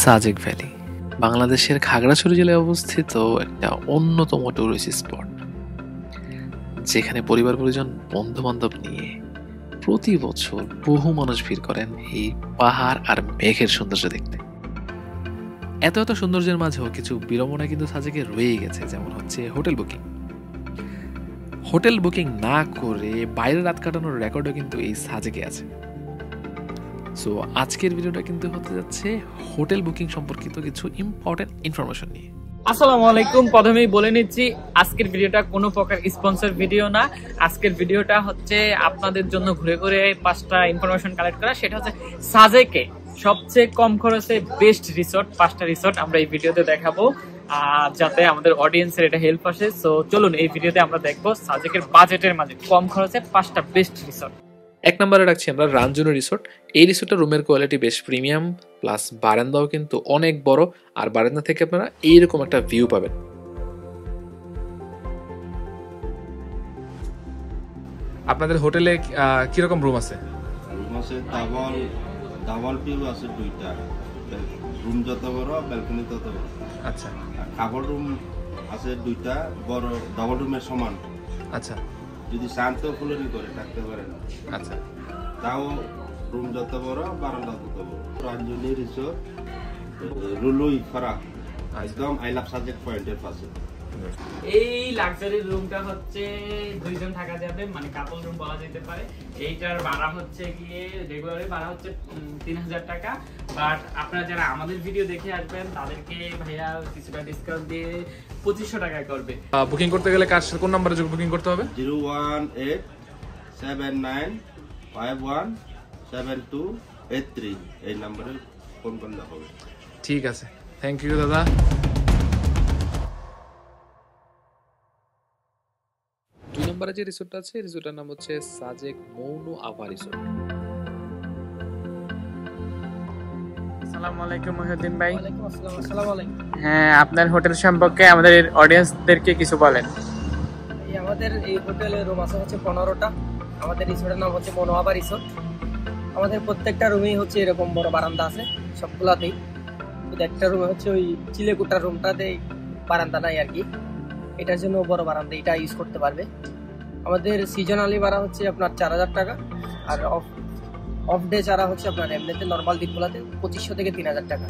Sajek valley বাংলাদেশের খাগড়াছড়ি জেলায় অবস্থিত একটা অন্যতম টুরিস্ট স্পট, যেখানে পরিবার পরিজন বন্ধু বান্ধব নিয়ে প্রতি বছর বহু মানুষ ভিড় করেন এই পাহাড় আর মেঘের সৌন্দর্য দেখতে। এত এত সৌন্দর্যের মাঝেও কিছু বিড়ম্বনা কিন্তু সাজেকে রয়েই গেছে, যেমন হচ্ছে হোটেল বুকিং না করে বাইরে রাত কাটানোর রেকর্ডও কিন্তু এই সাজেকে আছে। সো আজকের ভিডিওটা কিন্তু হতে যাচ্ছে হোটেল বুকিং সম্পর্কিত কিছু ইম্পর্টেন্ট ইনফরমেশন নিয়ে। আসসালামু আলাইকুম। প্রথমেই বলে নিচ্ছি, আজকের ভিডিওটা কোনো প্রকার স্পন্সর ভিডিও না। আজকের ভিডিওটা হচ্ছে আপনাদের জন্য ঘুরে ঘুরে 5টা ইনফরমেশন কালেক্ট করা। সেটা হচ্ছে সাজেকে সবচেয়ে কম খরচে বেস্ট রিসোর্ট 5টা রিসোর্ট আমরা এই ভিডিওতে দেখাবো, যাতে আমাদের অডিয়েন্সের এটা হেল্প আসে। সো চলুন এই ভিডিওতে আমরা দেখবো সাজেকের বাজেটের মাঝে কম খরচে 5টা বেস্ট রিসোর্ট। এক নম্বরে রাখছি আমরা রাঞ্জুনো রিসোর্ট। এই রিসোর্টের রুমের কোয়ালিটি বেশ প্রিমিয়াম, প্লাস বারান্দাও কিন্তু অনেক বড়, আর বারান্দা থেকে আপনারা এইরকম একটা ভিউ পাবেন। আপনাদের হোটেলে কিরকম রুম আছে? রুম আছে ডাবল ভিউ আছে 2টা, রুম যত বড় ব্যালকনি তত বড়। আচ্ছা, কাপল রুম আছে 2টা, বড় ডাবল রুমের সমান। আচ্ছা, যদি শান্ত ফুলনি করে থাকতে পারেন। আচ্ছা, তাও রুম যত বড় বারান্দা তত বড়। রাঞ্জনী রিসোর্ট, রুলুই ফারা, একদম আই লাভ সাজেক পয়েন্টের পাশে। এই লাক্সারি রুমটা হচ্ছে 2 জন থাকা যাবে, মানে কাপল রুম বলা যেতে পারে। এইটার ভাড়া হচ্ছে গিয়ে রেগুলারলি ভাড়া হচ্ছে 3000 টাকা। বাট আপনারা যারা আমাদের ভিডিও দেখে আসবেন তাদেরকে ভাইয়া কিছুটা ডিসকাউন্ট দিয়ে 2500 টাকায় করবে। বুকিং করতে গেলে কোন নম্বরে বুকিং করতে হবে? 01879517283 এই নম্বরে ফোন করলে হবে। ঠিক আছে, থ্যাংক ইউ দাদা। 2 নম্বরে যে রিসোর্টটা আছে, রিসোর্টের নাম হচ্ছে সাজেক মৌনু আভা রিসোর্ট। আসসালামু আলাইকুম মহিউদ্দিন ভাই। ওয়ালাইকুম আসসালাম। আসসালামু আলাইকুম। হ্যাঁ, আপনার হোটেল সম্পর্কে আমাদের অডিয়েন্সদেরকে কিছু বলেন। আমাদের এই হোটেলে রুম আছে হচ্ছে 15টা। আমাদের রিসোর্টের নাম হচ্ছে মৌনু আভা রিসোর্ট। আমাদের প্রত্যেকটা রুমেই হচ্ছে এরকম বড় বারান্দা আছে সবগুলাতেই। কিন্তু একটা রুমে হচ্ছে ওই চিলেকুটার রুমটাতে বারান্দা নাই আর কি, এটার জন্য বড় বারান্দা, এটা ইউজ করতে পারবে। আমাদের সিজনালি ভাড়া হচ্ছে আপনার 4000 টাকা, আর অফ ডে ছাড়া হচ্ছে আপনার এমনিতে নর্মাল দিনগুলোতে 2500 থেকে 3000 টাকা।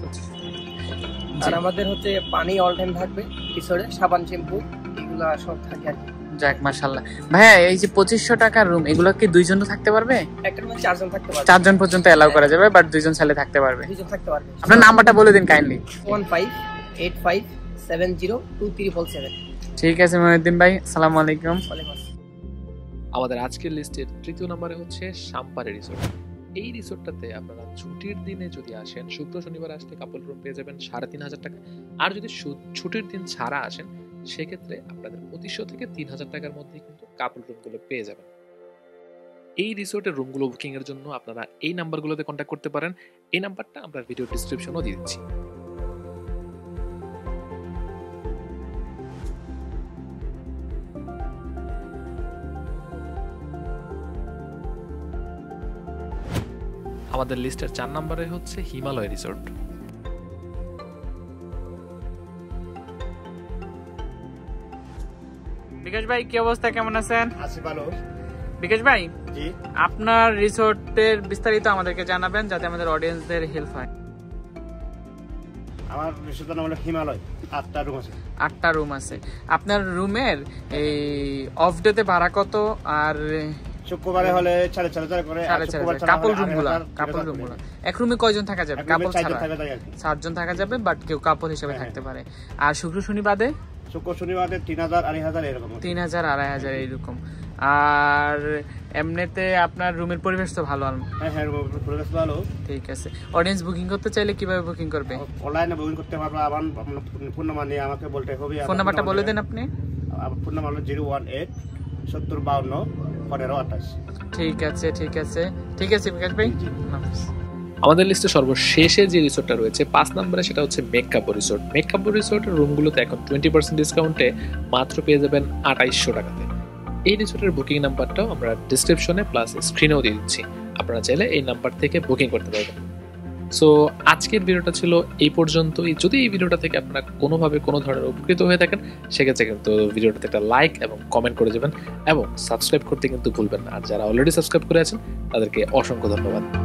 আর আমাদের হচ্ছে পানি অল টাইম থাকবে রিসোর্টে, সাবান শ্যাম্পু এগুলা সব থাকে আর কি। যাক মাশাআল্লাহ। ভাইয়া এই যে 2500 টাকার রুম, এগুলো কি 2 জন থাকতে পারবে? একটা রুমে 4 জন থাকতে পারবে। 4 জন পর্যন্ত এলাও করা যাবে, বাট 2 জন ছেলে থাকতে পারবে। 2 জন থাকতে পারবে। আপনার নাম্বারটা বলে দিন কাইন্ডলি। 1585702377। ঠিক আছে মহিউদ্দিন ভাই, আসসালামু আলাইকুম। আমাদের আজকের লিস্টের 3য় নম্বরে হচ্ছে সাম্পারে রিসোর্ট। এই রিসোর্টটাতে আপনারা ছুটির দিনে যদি আসেন, শুক্র শনিবার আসলে কাপল রুম পেয়ে যাবেন 3500 টাকা। আর যদি ছুটির দিন ছাড়া আসেন, সেক্ষেত্রে আপনাদের 2500 থেকে 3000 টাকার মধ্যে কিন্তু কাপল রুমগুলো পেয়ে যাবেন। এই রিসোর্টের রুমগুলো বুকিং এর জন্য আপনারা এই নাম্বারগুলোতে কন্ট্যাক্ট করতে পারেন। এই নাম্বারটা আমরা ভিডিও ডেসক্রিপশনও দিয়ে দিচ্ছি। আমাদের লিস্টের 4 নম্বরে হচ্ছে হিমালয় রিসোর্ট। বিকাশ ভাই, কি অবস্থা, কেমন আছেন? আছি ভালো। বিকাশ ভাই, জি, আপনার রিসোর্টের বিস্তারিত আমাদেরকে জানাবেন, যাতে আমাদের অডিয়েন্সদের হেল্প হয়। আমার রিসোর্টের নাম হলো হিমালয়। 8টা রুম আছে। 8টা রুম আছে। আপনার রুমের এই অফ ডেতে ভাড়া কত? আর শুক্রবারে হলে 4,500 করে, আর শুক্রবার ছাড়া কাপল হলে রুমগুলো 8,000 এক রুমে কয়জন থাকা যাবে? কাপল ছাড়া 4 জন থাকা যাবে, বাট কেউ কাপল হিসেবে থাকতে পারে। আর শুক্র শনিবারে শুক্র শনিবারে 3000 2500 এরকম। 3000 2500 এইরকম। আর এমনিতে আপনার রুমের পরিবেশ তো ভালো? হ্যাঁ, পরিবেশ ভালো। ঠিক আছে। অডিয়েন্স বুকিং করতে চাইলে কিভাবে বুকিং করবে? অনলাইনে বুকিং করতে পারবে। আবার ফোন নাম্বার নিয়ে আমাকে বলতে হবে। ফোন নাম্বারটা বলে দেন আপনি। ফোন নাম্বার হলো 01870521528। ঠিক আছে বিকাশ ভাই। আমাদের লিস্টে সর্বশেষে যে রিসোর্টটা রয়েছে 5 নম্বরে, সেটা হচ্ছে মেঘকাব্য রিসোর্ট। মেঘকাব্য রিসোর্টের রুমগুলোতে এখন 20% ডিসকাউন্টে মাত্র পেয়ে যাবেন 2800 টাকাতে। এই রিসোর্টের বুকিং নাম্বারটাও আমরা ডিসক্রিপশনে প্লাস স্ক্রিনেও দিয়ে দিচ্ছি, আপনারা চাইলে এই নাম্বার থেকে বুকিং করতে পারবেন। সো আজকের ভিডিওটা ছিল এই পর্যন্তই। যদি এই ভিডিওটা থেকে আপনারা কোনোভাবে কোনো ধরনের উপকৃত হয়ে থাকেন সেক্ষেত্রে কিন্তু ভিডিওটাতে একটা লাইক এবং কমেন্ট করে দেবেন এবং সাবস্ক্রাইব করতে কিন্তু ভুলবেন না। আর যারা অলরেডি সাবস্ক্রাইব করে আছেন তাদেরকে অসংখ্য ধন্যবাদ।